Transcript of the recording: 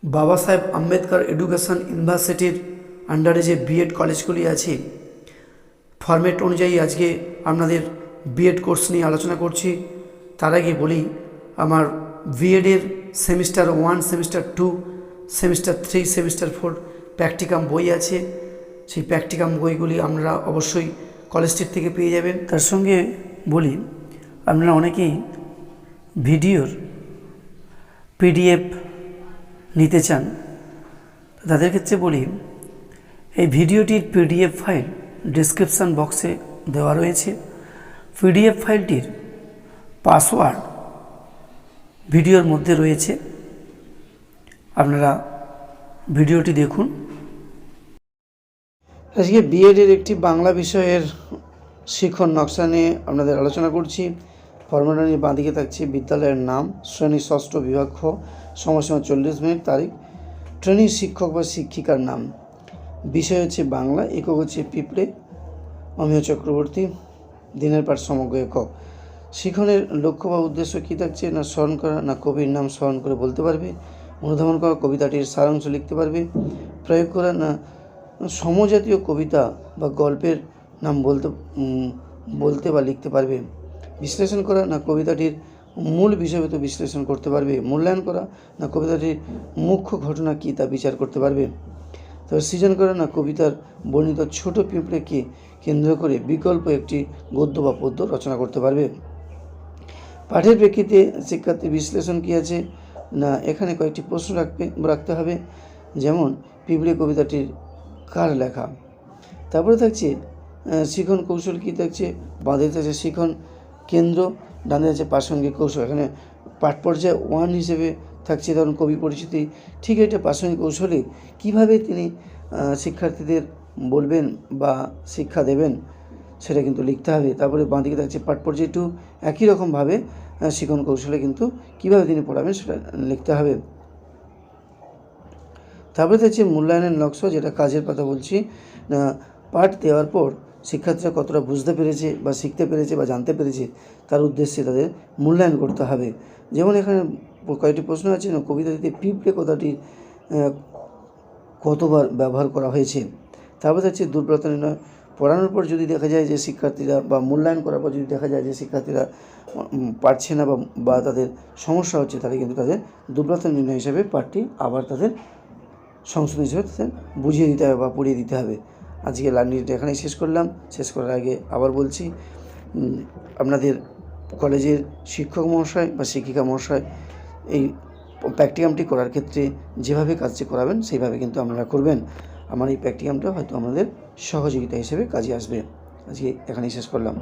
বাবা সাহেব আম্বেদকর এডুকেশন ইউনিভার্সিটির আন্ডারে যে বিএড কলেজগুলি আছে, ফরম্যাট অনুযায়ী আজকে আপনাদের বিএড কোর্স নিয়ে আলোচনা করছি। তার আগে বলি, আমার বিএডের semester 1, semester 2, semester 3, semester 4 practicum বই আছে। সেই প্র্যাকটিকাম বইগুলি আপনারা অবশ্যই কলেজটির থেকে পেয়ে যাবেন। তার সঙ্গে বলি, আপনারা অনেকেই ভিডিওর পিডিএফ নিতে চান, তাদের ক্ষেত্রে বলি, এই ভিডিওটির পিডিএফ ফাইল ডেসক্রিপশান বক্সে দেওয়া রয়েছে। পিডিএফ ফাইলটির পাসওয়ার্ড ভিডিওর মধ্যে রয়েছে, আপনারা ভিডিওটি দেখুন। আজকে বিএডের একটি বাংলা বিষয়ের শিখন নকশা নিয়ে আপনাদের আলোচনা করছি। ফর্মুলা নিয়ে বাঁদিকে থাকছে বিদ্যালয়ের নাম, শ্রেণী ষষ্ঠ, বিভাগ খ, সময়সীমা 40 মিনিট, তারিখ, ট্রেনিং শিক্ষক বা শিক্ষিকার নাম, বিষয় হচ্ছে বাংলা, একক হচ্ছে পিঁপড়ে, অমিয় চক্রবর্তী, দিনের পাঠ সমগ্র একক। শিখনের লক্ষ্য বা উদ্দেশ্য কী থাকছে না স্মরণ করা, না কবির নাম স্মরণ করে বলতে পারবে, অনুধাবন করা, কবিতাটির সারাংশ লিখতে পারবে, প্রয়োগ করা, না সমজাতীয় কবিতা বা গল্পের নাম বলতে বা লিখতে পারবে, বিশ্লেষণ করা, না কবিতাটির মূল বিষয়বস্তু বিশ্লেষণ করতে পারবে, মূল্যায়ন করা, না কবিতাটির মুখ্য ঘটনা কী তা বিচার করতে পারবে, তবে সৃজন করা, না কবিতার বর্ণিত ছোট পিঁপড়েকে কেন্দ্র করে বিকল্প একটি গদ্য বা পদ্য রচনা করতে পারবে। পাঠের প্রেক্ষিতে শিক্ষার্থীর বিশ্লেষণ কী আছে না এখানে কয়েকটি প্রশ্ন রাখতে হবে, যেমন পিঁপড়ে কবিতাটির কার লেখা। তারপরে থাকছে শিখন কৌশল কী থাকছে, বাঁধে থাকছে শিখন কেন্দ্র, ডানে আছে প্রাসঙ্গিক কৌশল। এখানে পাঠ পর্যায়ে 1 হিসেবে থাকছে ধরুন কবি পরিচিতি। ঠিক এটা প্রাসঙ্গিক কৌশলে কীভাবে তিনি শিক্ষার্থীদের বলবেন বা শিক্ষা দেবেন সেটা কিন্তু লিখতে হবে। তারপরে বাঁদিকে থাকছে পাঠ পর্যায়ে 2, একই রকমভাবে শিখন কৌশলে কিন্তু কীভাবে তিনি পড়াবেন সেটা লিখতে হবে। তারপরে থাকছে মূল্যায়নের লক্ষ্য, যেটা কাজের কথা বলছি। পাঠ দেওয়ার পর শিক্ষার্থীরা কতটা বুঝতে পেরেছে বা শিখতে পেরেছে বা জানতে পেরেছে তার উদ্দেশ্যে তাদের মূল্যায়ন করতে হবে। যেমন এখানে কয়েকটি প্রশ্ন আছে না, কবিতাটিতে পিঁপড়ে কথাটি কতবার ব্যবহার করা হয়েছে। তারপরে হচ্ছে দুর্বলতা নির্ণয়, পড়ানোর পর যদি দেখা যায় যে শিক্ষার্থীরা বা মূল্যায়ন করার পর যদি দেখা যায় যে শিক্ষার্থীরা পারছে না বা তাদের সমস্যা হচ্ছে, তাহলে কিন্তু তাদের দুর্বলতা নির্ণয় হিসেবে পাঠটি আবার তাদের সংশোধন হিসেবে তাদের বুঝিয়ে দিতে হবে বা পড়িয়ে দিতে হবে। আজকে লার্নিংটা এখানেই শেষ করলাম। শেষ করার আগে আবার বলছি, আপনাদের কলেজের শিক্ষক মহাশয় বা শিক্ষিকা মহাশয় এই প্র্যাকটিকামটি করার ক্ষেত্রে যেভাবে কাজটি করাবেন সেইভাবে কিন্তু আপনারা করবেন। আমার এই প্র্যাকটিকামটা হয়তো আমাদের সহযোগিতা হিসেবে কাজে আসবে। আজকে এখানেই শেষ করলাম।